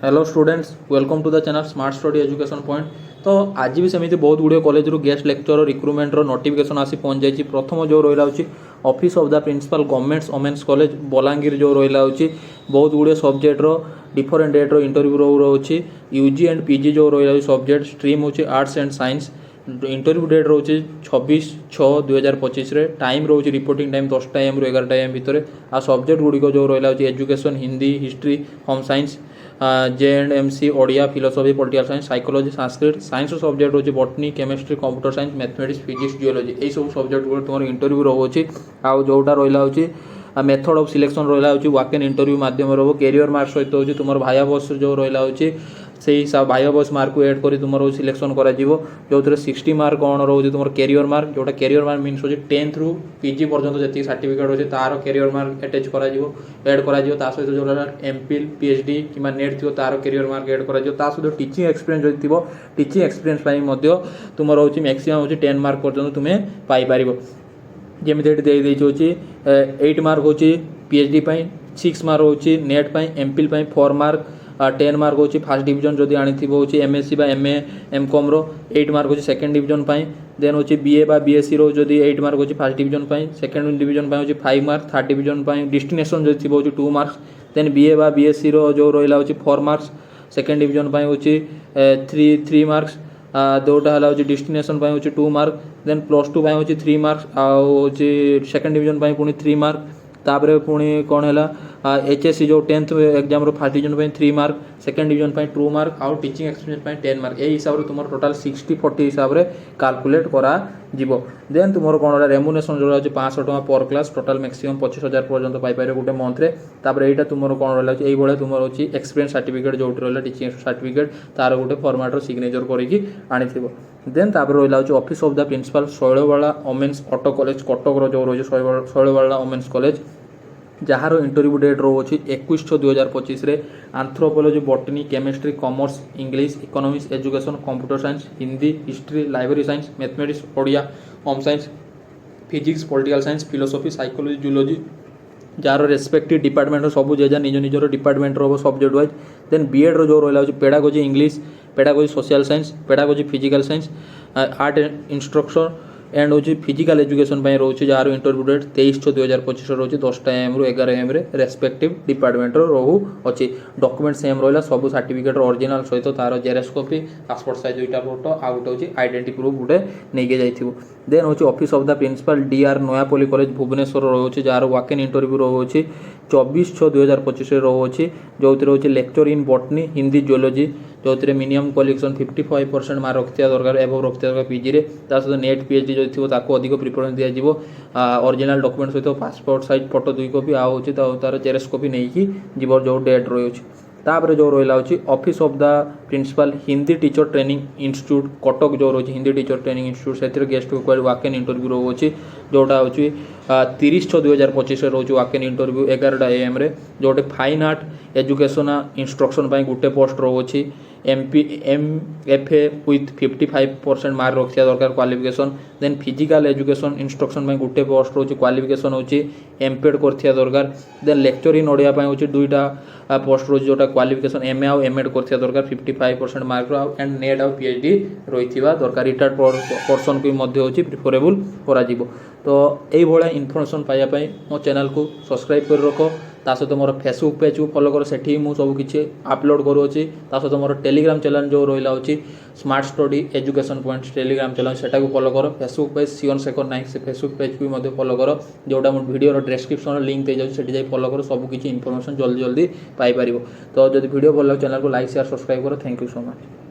Hello students, welcome to the channel smart study education point. तो आज भी सेमती बहुत गुड़े college guest lecturer recruitment notification आसी पहुंच जाइए। प्रथम जो रहा हूँ office of the principal government's women's college Balangir जो रहा हूँ बहुत गुड़े सब्जेक्टर डिफरेंट डेट इंटरव्यू रोचे। यूजी एंड पीजी जो रहा है सब्जेक्ट स्ट्रीम होची arts and science. Interview date रोचे 26/6/2025 टाइम रोचे रिपोर्टिंग टाइम 10टा AM ରୁ 11ଟା AM भितर। आ सब्जेक्ट गुड़िक जो रहा है education Hindi history home science JNMC Odia philosophy political science psychology Sanskrit science subject रोचे botany chemistry computer science mathematics physics geology यही सब सब्जेक्ट गुड तुम इंटरव्यू रोचे। आउ जोटा रहा हूँ मेथड ऑफ सिलेक्शन रहा हूँ वॉक इन इंटरव्यू माध्यम रो कैरियर मार्क सहित हूँ तुम भाया बस जो रहा हूँ से हिसाब भाया बस मार्क को एड कर तुम सिलेक्शन कर जो 60 मार्क कौन रोचे तुम कैरियर मार्क जोटा कैरियर मार्क मीन्स हो 10th ରୁ PG पर्यंत जी सर्टिफिकेट अच्छे तार कैरियर मार्क अटैच कर एड कर सहित जो MPhil PhD कि नेट थी तार कैरियर मार्क एड कर सहित टीचिंग एक्सपीरियंस जो टीचिंग एक्सपीरियंस तुम रोचे मैक्सिमम हो 10 मार्क पर्यंत तुम्हें पाइपर जमी ये 8 मार्क हो PhD 6 मार्क हो नेट MPhil 4 मार्क 10 मार्क हो फर्स्ट डिवीजन जदि आनी हो MSc बा MA MCom रो 8 मार्क हो सेकेंड डिवीजन देन हो BA बा BSc रो जदि 8 मार्क हो फर्स्ट डिवीजन सेकेंड डिवीजन हो 5 मार्क थर्ड डिवीजन डिस्टिनेशन जो थी 2 मार्क्स देन BA बा BSc रो जो रहा हो 4 मार्क्स सेकेंड डिवीजन हो 3 मार्क्स दोटा है डिस्टिनेशन हो 2 मार्क देन +2 हो 3 मार्क्स आउ सेकेंड डिवीजन पुणी 3 मार्क तापर पुणी कौन है HSC जो 10th exam first division 3 mark second division 2 mark आउ टीचिंग एक्सपीरियंस 10 मार्क यही हिसाब से तुम टोटाल 60-40 हिसाब से कैलकुलेट करा देन तुम कौन रेमुनेशन जो रहा 500 टका पर क्लास टोटाल मैक्सिमम 25,000 पर्यंत पाइपर गोटे मंथ में यहाँ तुम कौन रहा है तुम अच्छी एक्सपीरियंस सर्टिफिकेट जो रहा टीचिंग सर्टिफिकेट तार गोटे फॉर्मेट सिग्नेचर करके आनी देन रहा office of the principal Shailabala women's auto college Cuttack जो रही शैलवाला वोमेन्स कॉलेज जार इंटरव्यू डेट रोचे 21/6/2025 anthropology botany chemistry commerce English economics education computer science Hindi history library science mathematics Odia home science physics political science philosophy psychology zoology जार respective department सब जेजा निज निजर department रो सब्जेक्ट वाइज देन बीएड रो जो रहा है pedagogy English pedagogy social science pedagogy physical science art and instruction and हूँ फिजिकल एजुकेशन रोचे जार इंटरव्यू डेट 23/6/2025 रोचे 10टा AM ରୁ 11 AM रेस्पेक्टिव डिपार्टमेंट रोहू अच्छी डॉक्यूमेंट सेम रहा सब सर्टिफिकेट ओरिजिनल सहित तार जेरेक्स कॉपी पासपोर्ट साइज 2टा फोटो आ गोटे हूँ आइडेंटिटी प्रूफ गोटे नहीं जाइए देन हूँ office of the principal DR Nayapalli college Bhubaneswar रोचे जार वॉक इन इंटरव्यू रोचे 24/6/2025 रोचे जो रोचे lecture in botany Hindi geology जो मिनिमम क्वालिफिकेशन 55% मार्क रखा दरकार एवं रखा दरकार PG रे सहित नेट PhD जो थी अधिक प्रिफरेंस दिज्व ओरिजिनल डॉक्यूमेंट सहित पासपोर्ट साइज फोटो 2 कॉपी आउ तार जेरेक्स कॉपी नहीं जीव जो डेट रही तापर जो रहा हूँ office of the principal Hindi teacher training institute Cuttack जो रही हिंदी टीचर ट्रेनिंग इंस्टीट्यूट से गेस्ट वॉक इन इंटरव्यू रोचे जोटा हूँ 30/6/2025 रोचे वॉक इन इंटरव्यू 11टा AM जोटे फाइन आर्ट एजुकेशन इंस्ट्रक्शन गोटे पोस्ट रोचे MFA विथ 55% मार्क रखा दरकार qualification then physical education instruction गोटे पोस्ट रोचे क्वालिफिकेशन हूँ MPed कर दरकार देन लेक्चर इन ओडिया हूँ 2टा पोस्ट रोचे जोटा क्वालिफिकेशन MA आउ MEd कर दरकार 55% मार्क एंड नेट आउ PhD रही दरकार रिटायर्ड पर्सन को हूँ प्रिफरेबल करा तो यही इनफॉरमेशन पाइबापी मो चैनल को सब्सक्राइब कर रख सहित मोर फेसबुक पेज को फॉलो कर सेठी मु सब किसी अपलोड करुँची सहित मोर टेलीग्राम चैनल जो रहा हूँ smart study education point Telegram channel सेटा को फॉलो कर फेसबुक पेज सियन शेखर नायक से फेसबुक पेज को भी फॉलो कर जोटा मो वीडियो डिस्क्रिप्शन लिंक दे जाए फॉलो कर सब किसी इनफॉरमेशन जल्दी जल्दी पाइपर तो जब वीडियो भल लगे चैनल को लाइक शेयर सब्सक्राइब कर थैंक यू सो मच।